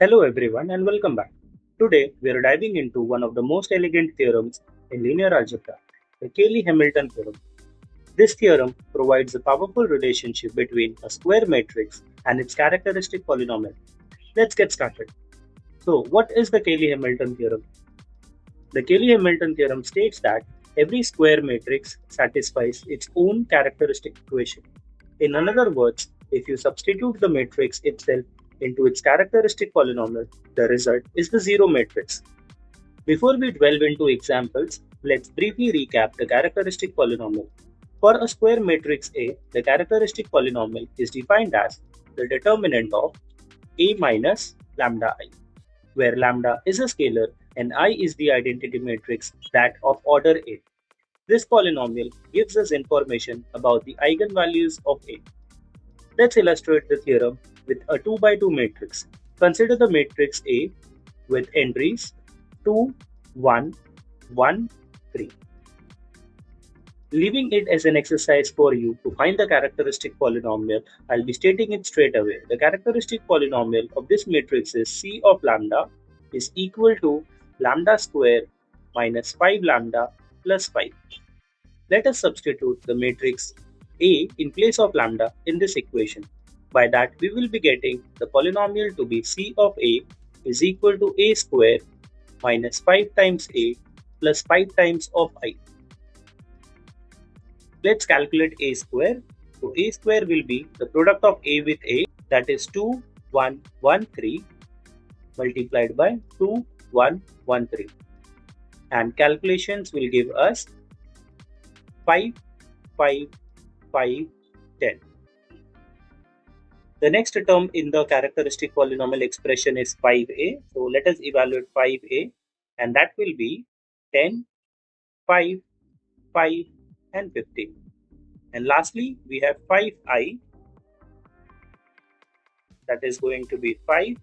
Hello everyone and welcome back. Today we are diving into one of the most elegant theorems in linear algebra, the Cayley-Hamilton theorem. This theorem provides a powerful relationship between a square matrix and its characteristic polynomial. Let's get started. So, what is the Cayley-Hamilton theorem? The Cayley-Hamilton theorem states that every square matrix satisfies its own characteristic equation. In other words, if you substitute the matrix itself into its characteristic polynomial, the result is the zero matrix. Before we delve into examples, let's briefly recap the characteristic polynomial. For a square matrix A, the characteristic polynomial is defined as the determinant of A minus lambda I, where lambda is a scalar and I is the identity matrix that of order A. This polynomial gives us information about the eigenvalues of A. Let's illustrate the theorem with a 2 by 2 matrix. Consider the matrix A with entries 2, 1, 1, 3. Leaving it as an exercise for you to find the characteristic polynomial, I'll be stating it straight away. The characteristic polynomial of this matrix is C of lambda is equal to lambda square minus 5 lambda plus 5. Let us substitute the matrix A in place of lambda in this equation. By that, we will be getting the polynomial to be C of A is equal to A square minus 5 times A plus 5 times of I. Let's calculate A square. So A square will be the product of A with A, that is 2, 1, 1, 3 multiplied by 2, 1, 1, 3. And calculations will give us 5, 5, 5, 10. The next term in the characteristic polynomial expression is 5a. So let us evaluate 5a, and that will be 10, 5, 5 and 15. And lastly, we have 5i, that is going to be 5,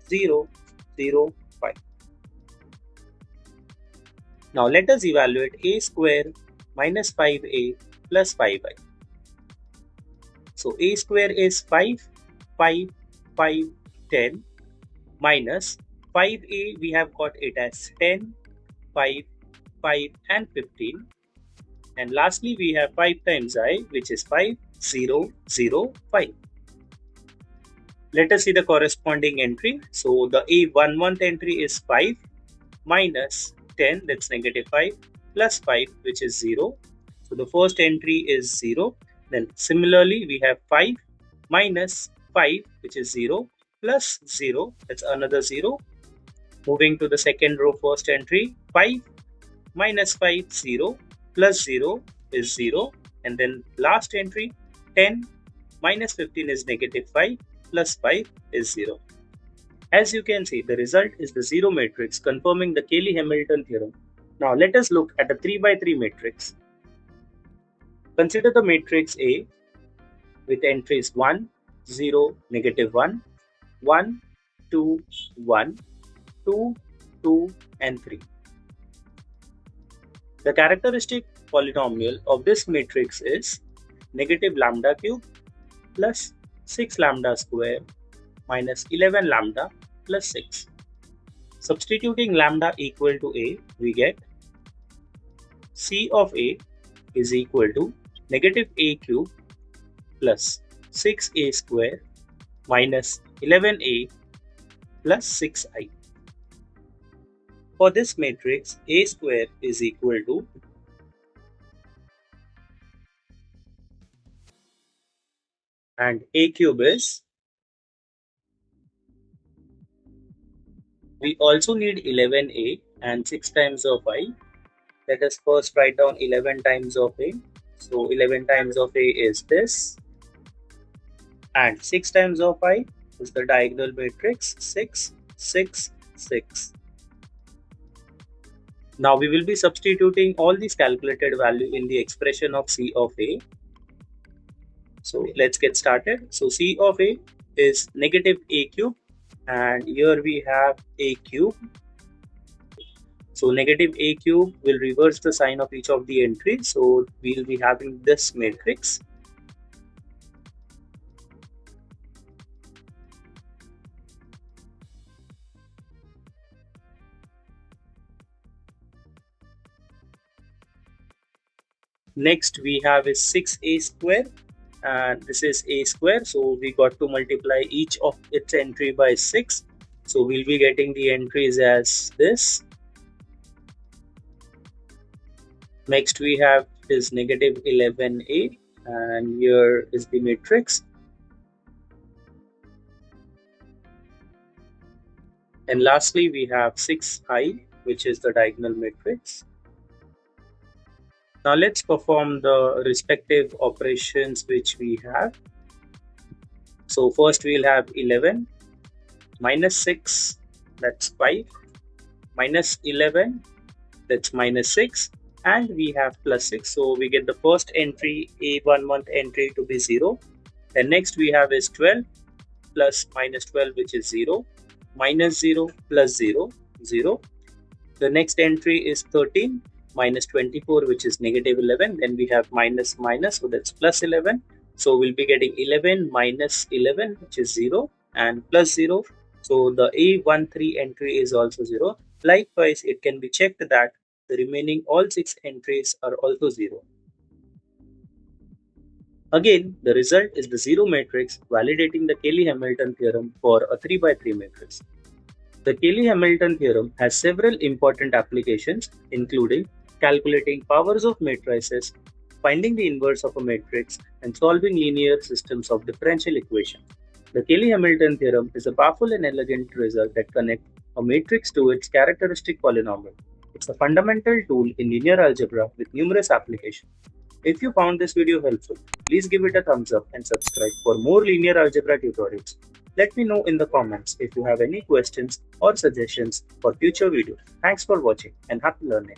0, 0, 5. Now let us evaluate a square minus 5a plus 5i. So a square is 5, 5, 5, 10 minus 5a, we have got it as 10, 5, 5 and 15. And lastly, we have 5 times I, which is 5, 0, 0, 5. Let us see the corresponding entry. So the A11th entry is 5 minus 10, that's negative 5, plus 5, which is 0. So the first entry is 0. Then similarly, we have 5 minus 5, which is 0, plus 0, that's another 0. Moving to the second row, first entry, 5 minus 5, 0, plus 0 is 0. And then last entry, 10 minus 15 is negative 5, plus 5 is 0. As you can see, the result is the zero matrix, confirming the Cayley-Hamilton theorem. Now let us look at the 3 by 3 matrix. Consider the matrix A with entries 1, 0, negative 1, 1, 2, 1, 2, 2 and 3. The characteristic polynomial of this matrix is negative lambda cube plus 6 lambda square minus 11 lambda plus 6. Substituting lambda equal to A, we get C of A is equal to negative A cube plus 6A square minus 11A plus 6I. For this matrix, A square is equal to and A cube is, we also need 11A and 6 times of I. Let us first write down 11 times of A. So 11 times of A is this, and 6 times of I is the diagonal matrix 6, 6, 6. Now we will be substituting all these calculated value in the expression of C of A. So let's get started. So C of A is negative A cube, and here we have A cube. So negative A cube will reverse the sign of each of the entries. So we'll be having this matrix. Next we have is 6a square, and this is a square, so we got to multiply each of its entry by 6. So we'll be getting the entries as this. Next we have is negative 11a, and here is the matrix. And lastly we have 6i, which is the diagonal matrix. Now let's perform the respective operations which we have. So first we'll have 11 minus 6, that's 5, minus 11, that's minus 6, and we have plus 6. So we get the first entry, a11 entry, to be 0. Then next we have is 12 plus minus 12, which is 0, minus 0 plus 0, 0. The next entry is 13 minus 24, which is negative 11. Then we have minus minus, so that's plus 11. So we'll be getting 11 minus 11, which is 0, and plus 0. So the A13 entry is also 0. Likewise, it can be checked that the remaining all 6 entries are also 0. Again, the result is the 0 matrix, validating the Cayley-Hamilton theorem for a 3 by 3 matrix. The Cayley-Hamilton theorem has several important applications, including calculating powers of matrices, finding the inverse of a matrix, and solving linear systems of differential equations. The Cayley-Hamilton theorem is a powerful and elegant result that connects a matrix to its characteristic polynomial. It's a fundamental tool in linear algebra with numerous applications. If you found this video helpful, please give it a thumbs up and subscribe for more linear algebra tutorials. Let me know in the comments if you have any questions or suggestions for future videos. Thanks for watching and happy learning.